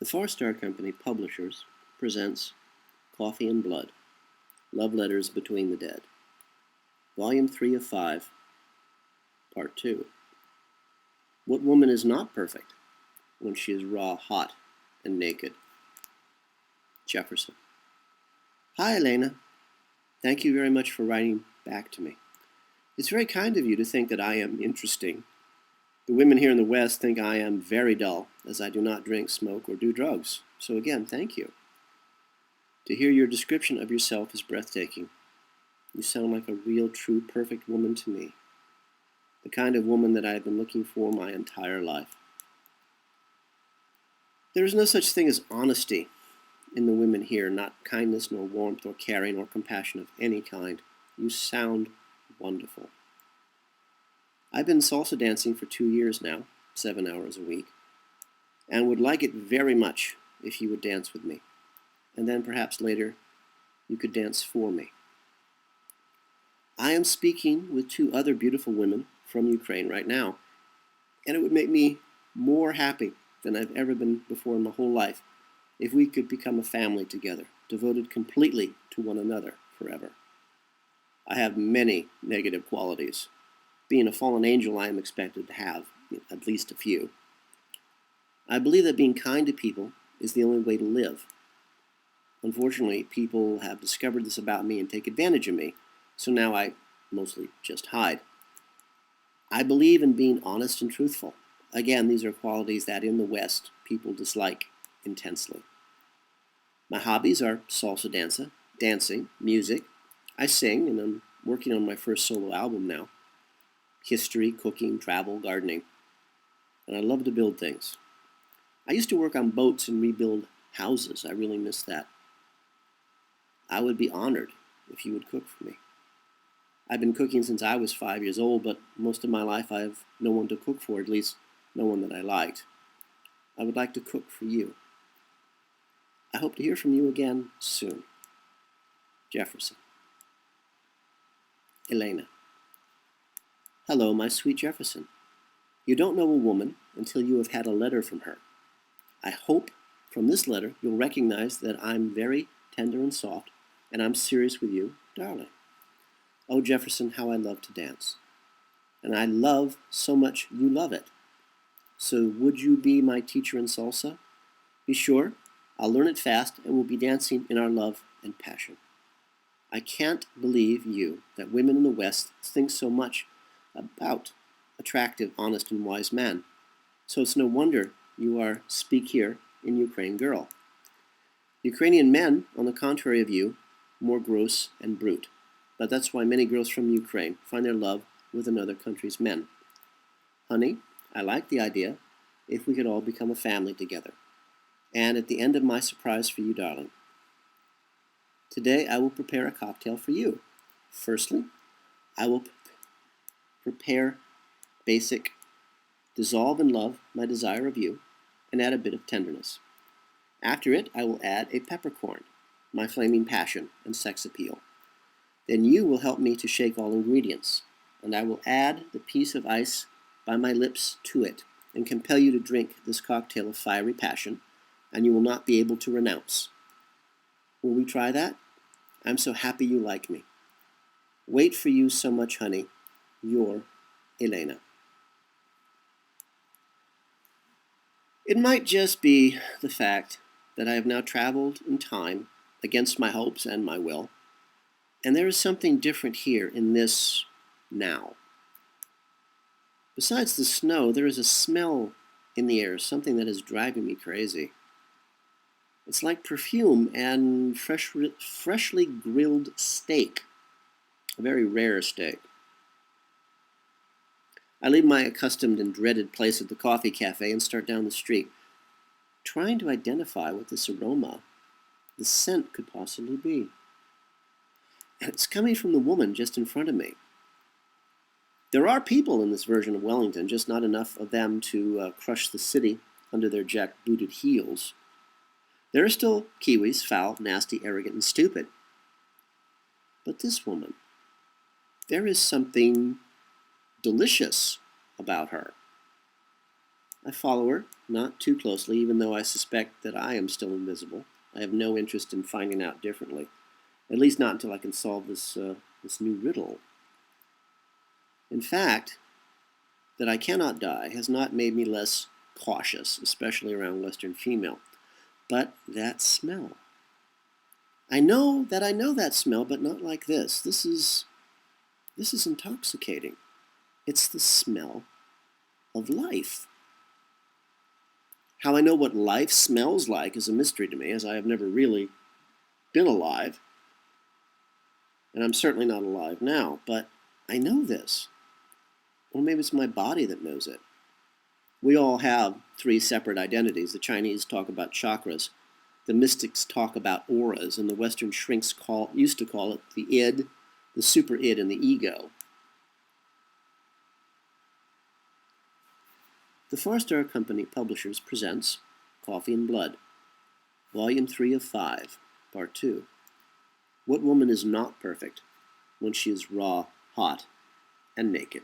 The FarStar Company Publishers presents Coffee and Blood, Love Letters Between the Dead, Volume 3 of 5, Part 2. What woman is not perfect when she is raw, hot, and naked? Jefferson. Hi, Eleana. Thank you very much for writing back to me. It's very kind of you to think that I am interesting. The women here in the West think I am very dull, as I do not drink, smoke, or do drugs. So again, thank you. To hear your description of yourself is breathtaking. You sound like a real, true, perfect woman to me. The kind of woman that I have been looking for my entire life. There is no such thing as honesty in the women here, not kindness, nor warmth, or caring, or compassion of any kind. You sound wonderful. I've been salsa dancing for 2 years now, 7 hours a week, and would like it very much if you would dance with me. And then perhaps later you could dance for me. I am speaking with 2 other beautiful women from Ukraine right now, and it would make me more happy than I've ever been before in my whole life if we could become a family together, devoted completely to one another forever. I have many negative qualities. Being a fallen angel, I am expected to have at least a few. I believe that being kind to people is the only way to live. Unfortunately, people have discovered this about me and take advantage of me, so now I mostly just hide. I believe in being honest and truthful. Again, these are qualities that in the West people dislike intensely. My hobbies are salsa dancing, music. I sing, and I'm working on my first solo album now. History, cooking, travel, gardening. And I love to build things. I used to work on boats and rebuild houses. I really miss that. I would be honored if you would cook for me. I've been cooking since I was 5 years old, but most of my life I have no one to cook for, at least no one that I liked. I would like to cook for you. I hope to hear from you again soon. Jefferson. Eleana. Hello, my sweet Jefferson. You don't know a woman until you have had a letter from her. I hope from this letter you'll recognize that I'm very tender and soft, and I'm serious with you, darling. Oh, Jefferson, how I love to dance. And I love so much you love it. So would you be my teacher in salsa? Be sure, I'll learn it fast, and we'll be dancing in our love and passion. I can't believe that women in the West think so much about attractive, honest, and wise men. So it's no wonder you are speak here in Ukraine girl. Ukrainian men, on the contrary of you, more gross and brute. But that's why many girls from Ukraine find their love with another country's men. Honey, I like the idea if we could all become a family together. And at the end of my surprise for you, darling, today I will prepare a cocktail for you. Firstly, I will prepare basic dissolve in love my desire of you and add a bit of tenderness. After it, I will add a peppercorn, my flaming passion and sex appeal. Then you will help me to shake all ingredients, and I will add the piece of ice by my lips to it and compel you to drink this cocktail of fiery passion, and you will not be able to renounce. Will we try that? I'm so happy you like me. Wait for you so much, honey. Your Eleana. It might just be the fact that I have now traveled in time against my hopes and my will, and there is something different here in this now. Besides the snow, there is a smell in the air, something that is driving me crazy. It's like perfume and freshly grilled steak, a very rare steak. I leave my accustomed and dreaded place at the coffee cafe and start down the street, trying to identify what this aroma, the scent could possibly be. And it's coming from the woman just in front of me. There are people in this version of Wellington, just not enough of them to crush the city under their jack-booted heels. There are still Kiwis, foul, nasty, arrogant, and stupid. But this woman, there is something delicious about her. I follow her, not too closely, even though I suspect that I am still invisible. I have no interest in finding out differently, at least not until I can solve this new riddle. In fact, that I cannot die has not made me less cautious, especially around Western female. But that smell. I know that smell, but not like this. This is intoxicating. It's the smell of life. How I know what life smells like is a mystery to me, as I have never really been alive. And I'm certainly not alive now, but I know this. Or maybe it's my body that knows it. We all have three separate identities. The Chinese talk about chakras. The mystics talk about auras, and the Western shrinks used to call it the id, the super id, and the ego. The FarStar Company Publishers presents Coffee and Blood, Volume 3 of 5, Part 2. What woman is not perfect when she is raw, hot, and naked?